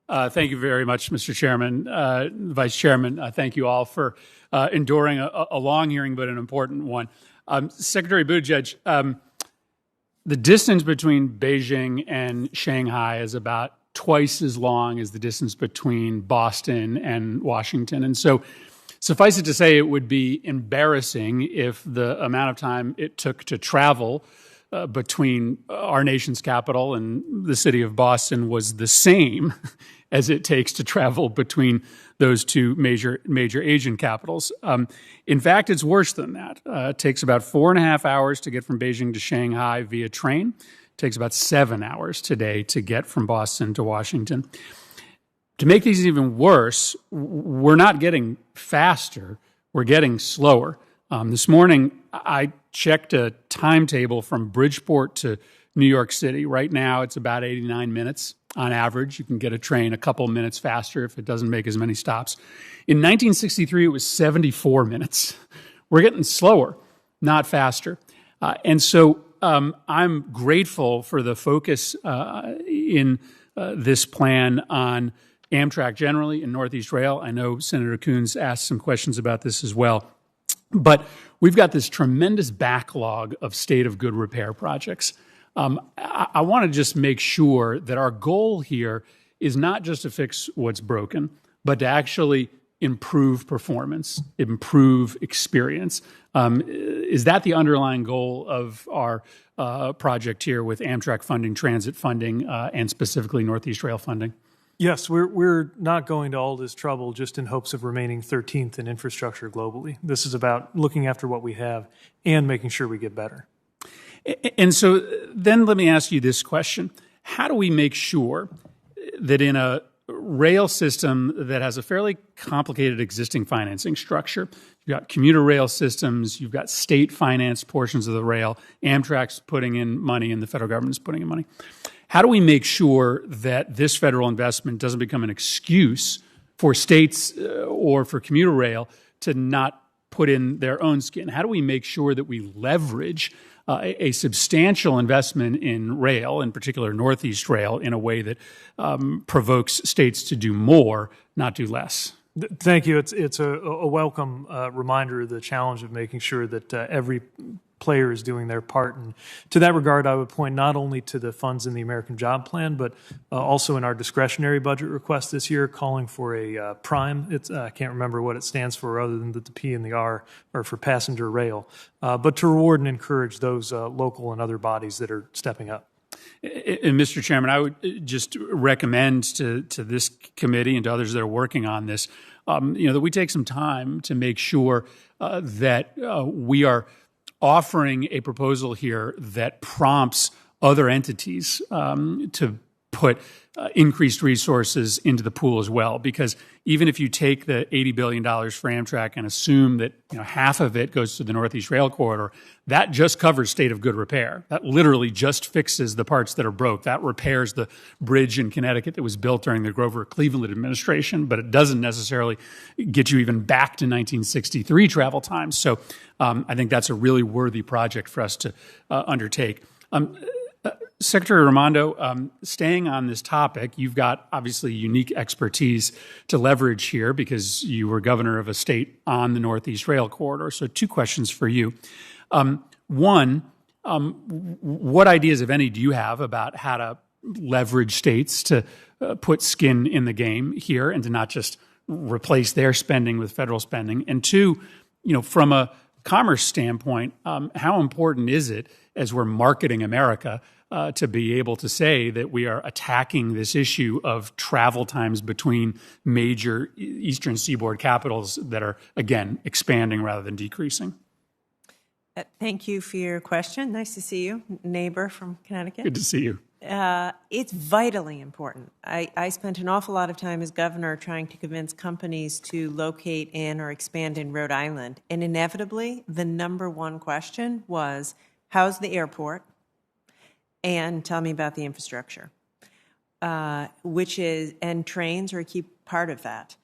Thank you very much, Mr. Chairman. Vice Chairman, thank you all for enduring a long hearing, but an important one. Secretary Buttigieg, the distance between Beijing and Shanghai is about twice as long as the distance between Boston and Washington. And so suffice it to say, it would be embarrassing if the amount of time it took to travel between our nation's capital and the city of Boston was the same as it takes to travel between those two major Asian capitals. In fact, it's worse than that. It takes about 4.5 hours to get from Beijing to Shanghai via train. It takes about 7 hours today to get from Boston to Washington. To make these even worse, we're not getting faster, we're getting slower. This morning, I checked a timetable from Bridgeport to New York City. Right now, it's about 89 minutes on average. You can get a train a couple minutes faster if it doesn't make as many stops. In 1963, it was 74 minutes. We're getting slower, not faster. And so I'm grateful for the focus in this plan on Amtrak generally and Northeast Rail. I know Senator Coons asked some questions about this as well. But we've got this tremendous backlog of state of good repair projects. I want to just make sure that our goal here is not just to fix what's broken, but to actually improve performance, improve experience. Is that the underlying goal of our project here with Amtrak funding, transit funding, and specifically Northeast Rail funding? Yes, we're not going to all this trouble just in hopes of remaining 13th in infrastructure globally. This is about looking after what we have and making sure we get better. And so then let me ask you this question. How do we make sure that in a rail system that has a fairly complicated existing financing structure, you've got commuter rail systems, you've got state-financed portions of the rail, Amtrak's putting in money and the federal government is putting in money. How do we make sure that this federal investment doesn't become an excuse for states or for commuter rail to not put in their own skin? How do we make sure that we leverage a substantial investment in rail, in particular Northeast Rail, in a way that provokes states to do more, not do less? Thank you. It's a welcome reminder of the challenge of making sure that every player is doing their part. And to that regard, I would point not only to the funds in the American Job Plan, but also in our discretionary budget request this year, calling for a prime. I can't remember what it stands for other than that the P and the R are for passenger rail, but to reward and encourage those local and other bodies that are stepping up. And Mr. Chairman, I would just recommend to this committee and to others that are working on this, that we take some time to make sure that we are offering a proposal here that prompts other entities to put increased resources into the pool as well. Because even if you take the $80 billion for Amtrak and assume that half of it goes to the Northeast Rail Corridor, that just covers state of good repair. That literally just fixes the parts that are broke. That repairs the bridge in Connecticut that was built during the Grover-Cleveland administration, but it doesn't necessarily get you even back to 1963 travel times. So I think that's a really worthy project for us to undertake. Secretary Raimondo, staying on this topic, you've got obviously unique expertise to leverage here because you were governor of a state on the Northeast Rail Corridor. So 2 questions for you. One, what ideas, if any, do you have about how to leverage states to put skin in the game here and to not just replace their spending with federal spending? And 2, from a commerce standpoint, how important is it as we're marketing America to be able to say that we are attacking this issue of travel times between major Eastern Seaboard capitals that are, again, expanding rather than decreasing? Thank you for your question. Nice to see you, neighbor from Connecticut. Good to see you. It's vitally important. I spent an awful lot of time as governor trying to convince companies to locate in or expand in Rhode Island. And inevitably, the number one question was, how's the airport? And tell me about the infrastructure, and trains are a key part of that.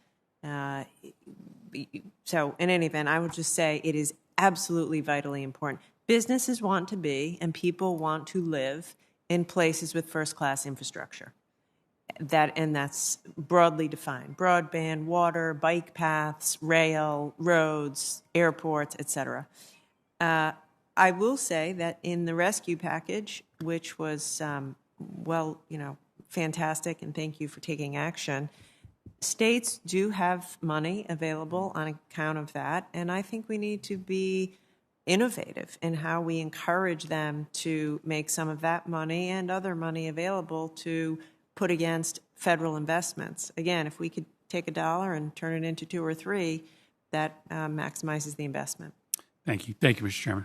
So in any event, I would just say it is absolutely vitally important. Businesses want to be and people want to live in places with first-class infrastructure. and that's broadly defined: broadband, water, bike paths, rail, roads, airports, et cetera. I will say that in the rescue package, which was, fantastic, and thank you for taking action, states do have money available on account of that, and I think we need to be innovative in how we encourage them to make some of that money and other money available to put against federal investments. Again, if we could take $1 and turn it into 2 or 3, that maximizes the investment. Thank you. Thank you, Mr. Chairman.